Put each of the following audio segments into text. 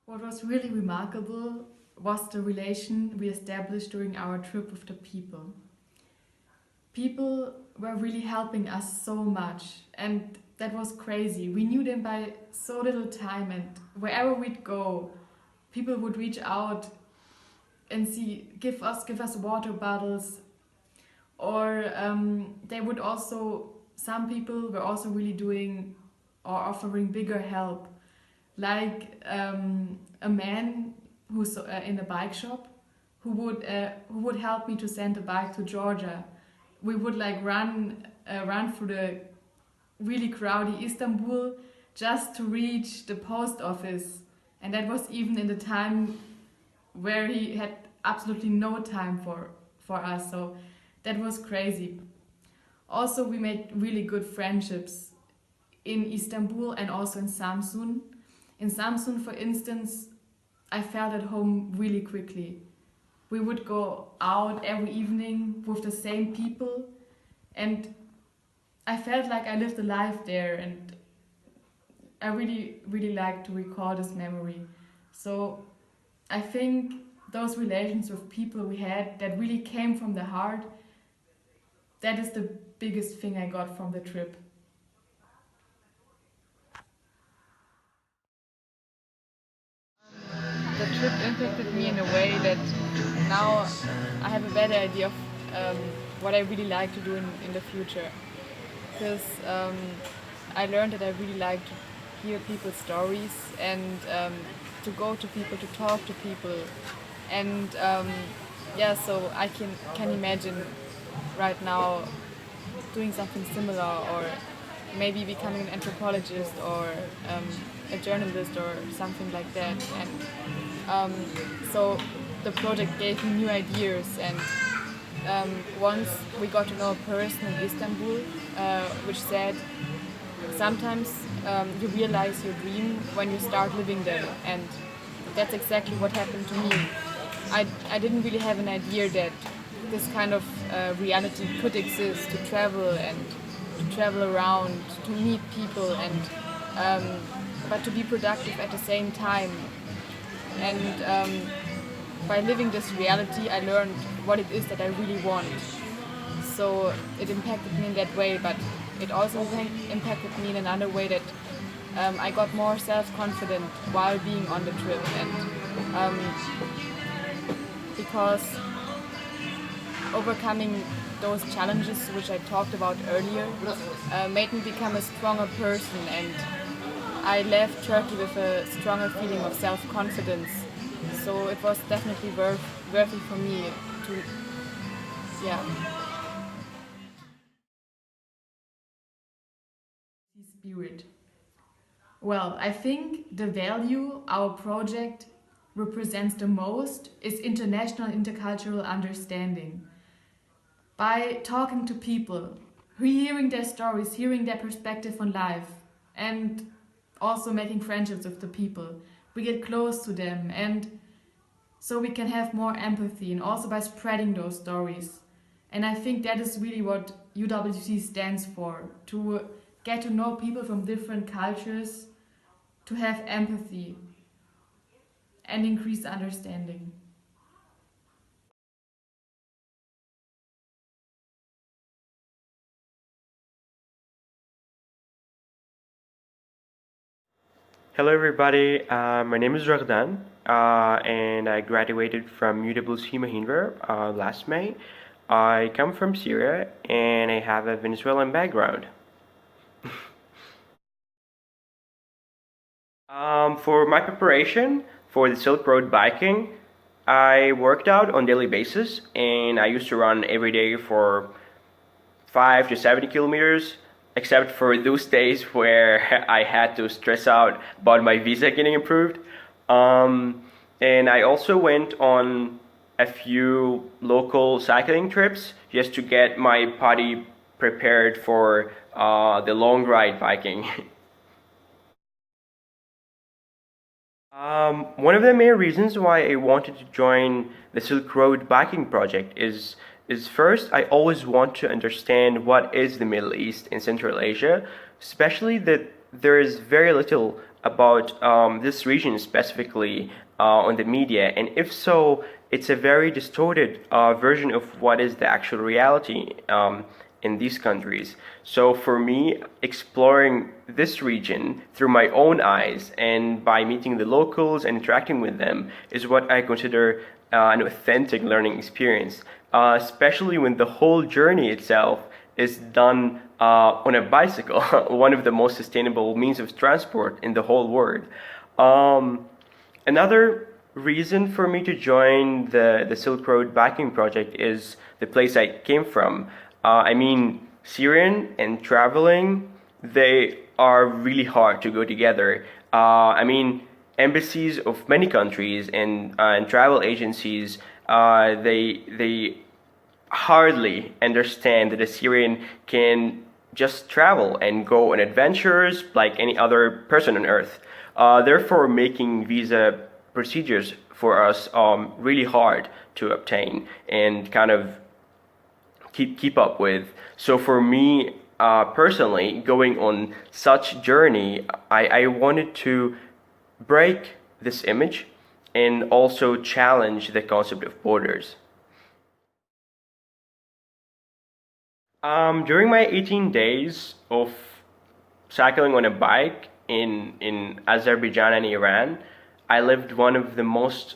What was really remarkable was the relation we established during our trip with the people. People were really helping us so much, and that was crazy. We knew them by so little time, and wherever we'd go, people would reach out and give us water bottles, or they would also. Some people were also really doing or offering bigger help, like a man who's in a bike shop who would help me to send a bike to Georgia. We would like run through the really crowded Istanbul just to reach the post office, and that was even in the time where he had absolutely no time for us. So that was crazy. Also, we made really good friendships in Istanbul and also in Samsun. In Samsun, for instance, I felt at home really quickly. We would go out every evening with the same people, and I felt like I lived a life there, and I really, really like to recall this memory. So I think those relations with people we had that really came from the heart, that is the biggest thing I got from the trip. The trip impacted me in a way that now I have a better idea of what I really like to do in the future. Because I learned that I really like to hear people's stories and to go to people, to talk to people. And yeah, so I can imagine right now doing something similar, or maybe becoming an anthropologist or a journalist or something like that. And so the project gave me new ideas, and once we got to know a person in Istanbul which said sometimes you realize your dream when you start living there, and that's exactly what happened to me. I didn't really have an idea that this kind of reality could exist, to travel and to travel around, to meet people, and but to be productive at the same time. And by living this reality, I learned what it is that I really want. So it impacted me in that way, but it also impacted me in another way, that I got more self-confident while being on the trip, and because overcoming those challenges which I talked about earlier made me become a stronger person, and I left Turkey with a stronger feeling of self-confidence. So it was definitely worth it for me to, yeah. Spirit. Well, I think the value our project represents the most is international intercultural understanding. By talking to people, hearing their stories, hearing their perspective on life, and also making friendships with the people, we get close to them, and so we can have more empathy, and also by spreading those stories. And I think that is really what UWC stands for, to get to know people from different cultures, to have empathy and increase understanding. Hello, everybody. My name is Raghdan, and I graduated from UWC Mahindra last May. I come from Syria, and I have a Venezuelan background. For my preparation for the Silk Road biking, I worked out on daily basis, and I used to run every day for 5 to 70 kilometers, except for those days where I had to stress out about my visa getting approved. And I also went on a few local cycling trips just to get my body prepared for the long ride biking. One of the main reasons why I wanted to join the Silk Road biking project is first, I always want to understand what is the Middle East and Central Asia, especially that there is very little about this region specifically on the media? And if so, it's a very distorted version of what is the actual reality in these countries. So for me, exploring this region through my own eyes and by meeting the locals and interacting with them is what I consider an authentic learning experience, especially when the whole journey itself is done on a bicycle, one of the most sustainable means of transport in the whole world. Another reason for me to join the Silk Road biking project is the place I came from. I mean, Syrian and traveling, they are really hard to go together. I mean, embassies of many countries and travel agencies, they hardly understand that a Syrian can just travel and go on adventures like any other person on earth. Therefore, making visa procedures for us really hard to obtain and kind of keep up with. So for me personally, going on such journey, I wanted to break this image and also challenge the concept of borders. During my 18 days of cycling on a bike in Azerbaijan and Iran, I lived one of the most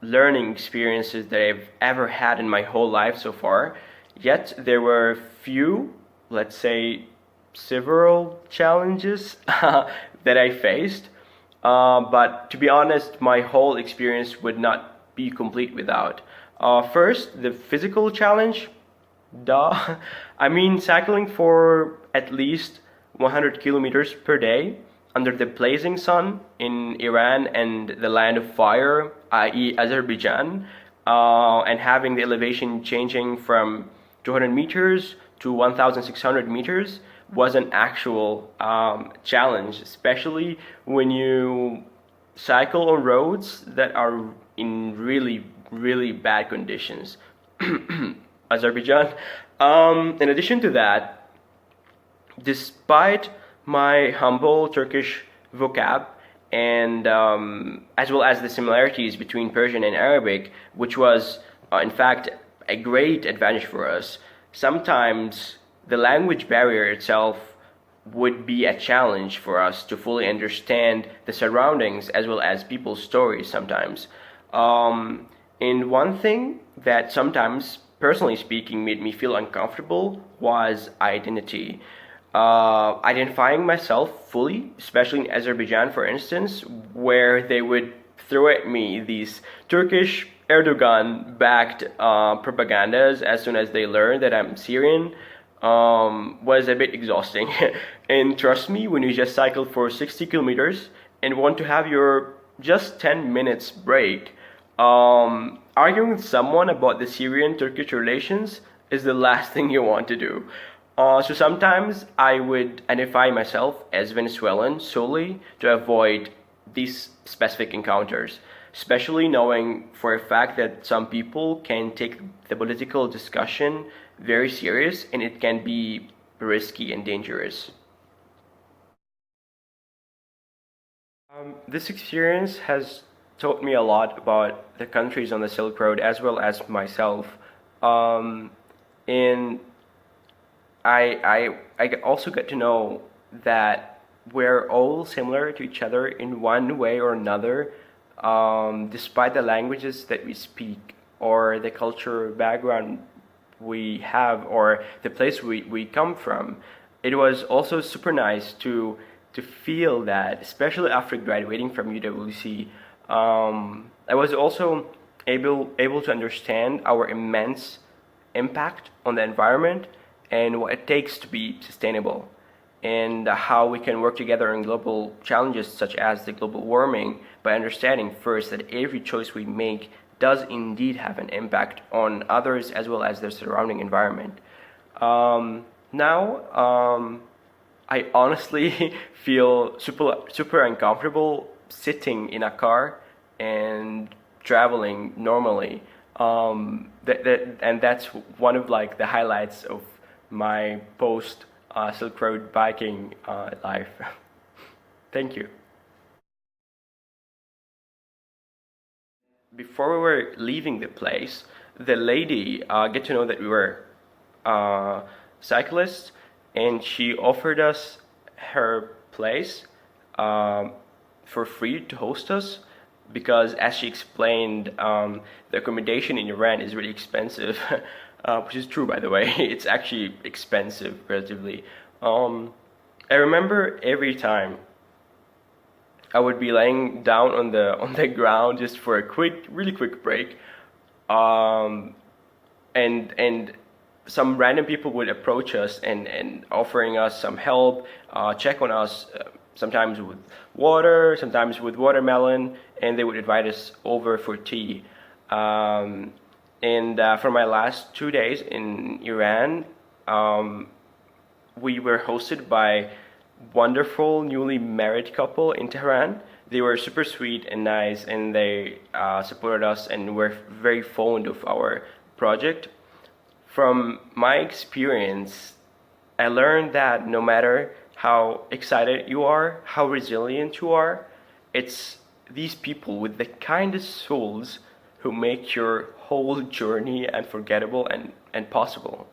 learning experiences that I've ever had in my whole life so far. Yet there were few, let's say, several challenges that I faced. But to be honest, my whole experience would not be complete without. First, the physical challenge. Duh. I mean, cycling for at least 100 kilometers per day under the blazing sun in Iran and the land of fire, i.e., Azerbaijan, and having the elevation changing from 200 meters to 1,600 meters was an actual challenge, especially when you cycle on roads that are in really, really bad conditions. Azerbaijan. In addition to that, despite my humble Turkish vocab and as well as the similarities between Persian and Arabic, which was in fact a great advantage for us, sometimes the language barrier itself would be a challenge for us to fully understand the surroundings as well as people's stories sometimes. And one thing that sometimes, personally speaking, made me feel uncomfortable was identity. Identifying myself fully, especially in Azerbaijan, for instance, where they would throw at me these Turkish Erdogan-backed propagandas as soon as they learn that I'm Syrian, was a bit exhausting. And trust me, when you just cycle for 60 kilometers and want to have your just 10 minutes break, arguing with someone about the Syrian-Turkish relations is the last thing you want to do. So sometimes I would identify myself as Venezuelan solely to avoid these specific encounters, especially knowing for a fact that some people can take the political discussion very serious and it can be risky and dangerous. This experience has taught me a lot about the countries on the Silk Road as well as myself. And I also get to know that we're all similar to each other in one way or another, despite the languages that we speak or the culture background we have or the place we come from. It was also super nice to feel that, especially after graduating from UWC. I was also able to understand our immense impact on the environment and what it takes to be sustainable, and how we can work together on global challenges such as the global warming by understanding first that every choice we make does indeed have an impact on others as well as their surrounding environment. Now, I honestly feel super uncomfortable sitting in a car and traveling normally. And that's one of like the highlights of my post Silk Road biking life. Thank you. Before we were leaving the place, the lady get to know that we were uh, cyclists, and she offered us her place um, for free to host us because, as she explained, the accommodation in Iran is really expensive, which is true, by the way. It's actually expensive relatively. I remember every time I would be laying down on the ground just for a really quick break, um, and some random people would approach us and offering us some help, check on us, sometimes with water, sometimes with watermelon, and they would invite us over for tea. Um, and for my last 2 days in Iran, um, we were hosted by wonderful newly married couple in Tehran. They were super sweet and nice, and they supported us and were very fond of our project. From my experience, I learned that no matter how excited you are, how resilient you are, it's these people with the kindest souls who make your whole journey unforgettable and possible.